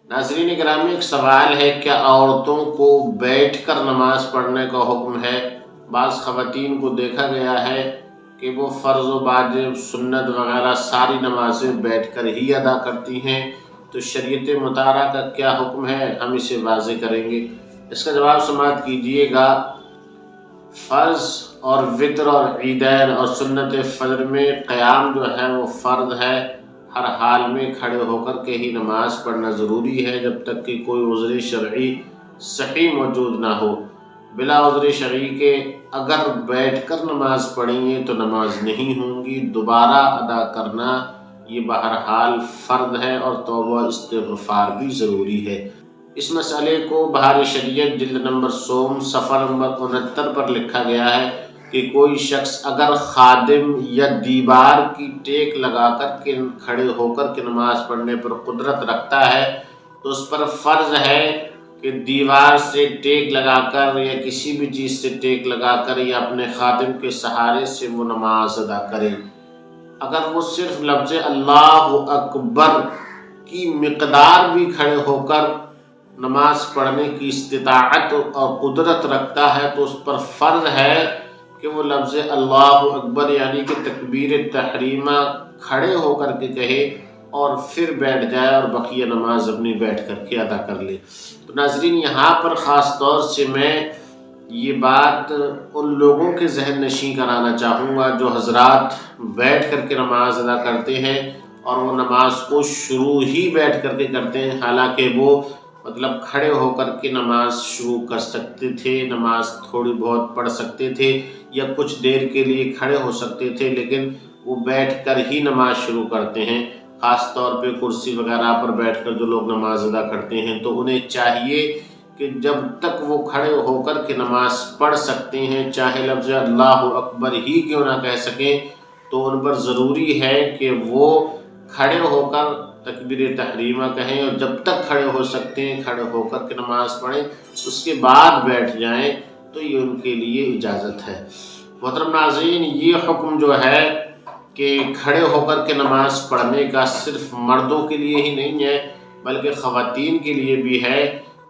नाज़रीन ग्रामी, एक सवाल है, क्या औरतों को बैठ कर नमाज पढ़ने का हुक्म है? बाज़ ख़वातीन को देखा गया है कि वो फ़र्ज़ व वाजिब, सुन्नत वग़ैरह सारी नमाज़ें बैठ कर ही अदा करती हैं। तो शरीयत मुताहरा का क्या हुक्म है, हम इसे वाज़ेह करेंगे। इसका जवाब समाअत कीजिएगा। फ़र्ज़ और वितर और ईदैन और सुन्नत फ़जर में क़याम जो है वो फ़र्द है। हर हाल में खड़े होकर के ही नमाज पढ़ना ज़रूरी है, जब तक कि कोई उज़्र शरई सही मौजूद ना हो। बिला उज़्र शरई के अगर बैठकर नमाज पढ़ेंगे तो नमाज नहीं होंगी। दोबारा अदा करना ये बहरहाल फ़र्द है और तौबा इस्तिग़फ़ार भी ज़रूरी है। इस मसले को बहार शरीयत जिल्द नंबर 16 सफ़ा नंबर 69 पर लिखा गया है कि कोई शख्स अगर खादिम या दीवार की टेक लगाकर के खड़े होकर के नमाज पढ़ने पर कुदरत रखता है तो उस पर फ़र्ज़ है कि दीवार से टेक लगाकर या किसी भी चीज़ से टेक लगाकर या अपने खादिम के सहारे से वो नमाज अदा करे। अगर वो सिर्फ लफ्ज़ अल्लाहु अकबर की मिक़दार भी खड़े होकर नमाज पढ़ने की इस्तिताअत और कुदरत रखता है तो उस पर फ़र्ज़ है कि वो लफ्ज़ अल्लाहु अकबर यानी कि तकबीर तहरीमा खड़े होकर के कहे और फिर बैठ जाए और बकिया नमाज अपनी बैठ कर के अदा कर ले। तो नाज़रीन, यहाँ पर ख़ास तौर से मैं ये बात उन लोगों के ज़हन नशीं कराना चाहूँगा जो हज़रात बैठ कर के नमाज अदा करते हैं और वो नमाज को शुरू ही बैठ कर के करते हैं। हालांकि वो मतलब खड़े होकर के नमाज शुरू कर सकते थे, नमाज थोड़ी बहुत पढ़ सकते थे या कुछ देर के लिए खड़े हो सकते थे, लेकिन वो बैठ कर ही नमाज शुरू करते हैं। ख़ास तौर पे कुर्सी वगैरह पर बैठकर जो लोग नमाज अदा करते हैं तो उन्हें चाहिए कि जब तक वो खड़े होकर के नमाज पढ़ सकते हैं, चाहे लफ्ज़ अल्लाहु अकबर ही क्यों ना कह सकें, तो उन पर ज़रूरी है कि वो खड़े होकर तकबीर तहरीमा कहें और जब तक खड़े हो सकते हैं खड़े होकर के नमाज पढ़ें, उसके बाद बैठ जाएं, तो ये उनके लिए इजाज़त है। मोहतरम नाज़रीन, ये हुक्म जो है कि खड़े होकर के नमाज पढ़ने का सिर्फ मर्दों के लिए ही नहीं है बल्कि ख़वातीन के लिए भी है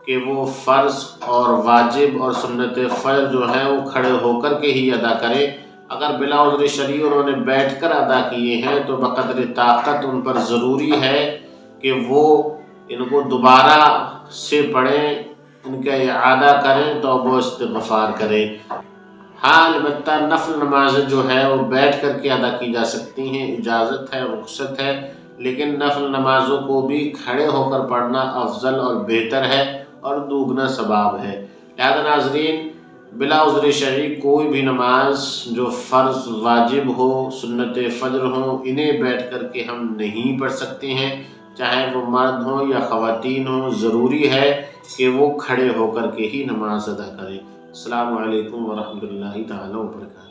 कि वो फ़र्ज़ और वाजिब और सुन्नत फ़जर जो है वो खड़े होकर के ही अदा करें। अगर बिला उज़्र शरई उन्होंने बैठकर अदा किए हैं तो बक़द्र ताकत उन पर ज़रूरी है कि वो इनको दोबारा से पढ़ें, इनका इआदा करें, तौबा इस्तिग़फ़ार करें। हाँ, अलबत्ता नफ़ल नमाज़ें जो है वो बैठ कर के अदा की जा सकती हैं, इजाज़त है, रुख़्सत है, लेकिन नफ़ल नमाज़ों को भी खड़े होकर पढ़ना अफ़ज़ल और बेहतर है और दुगना सवाब है। लिहाज़ा नाज़रीन, बिला उज़्र शरई कोई भी नमाज जो फ़र्ज़ वाजिब हो, सुन्नत फ़जर हो, इन्हें बैठ कर के हम नहीं पढ़ सकते हैं, चाहे वो मर्द हों या ख़वातीन हों। ज़रूरी है कि वो खड़े होकर के ही नमाज अदा करें। अस्सलामु अलैकुम व रहमतुल्लाहि तआला व बरकातहू।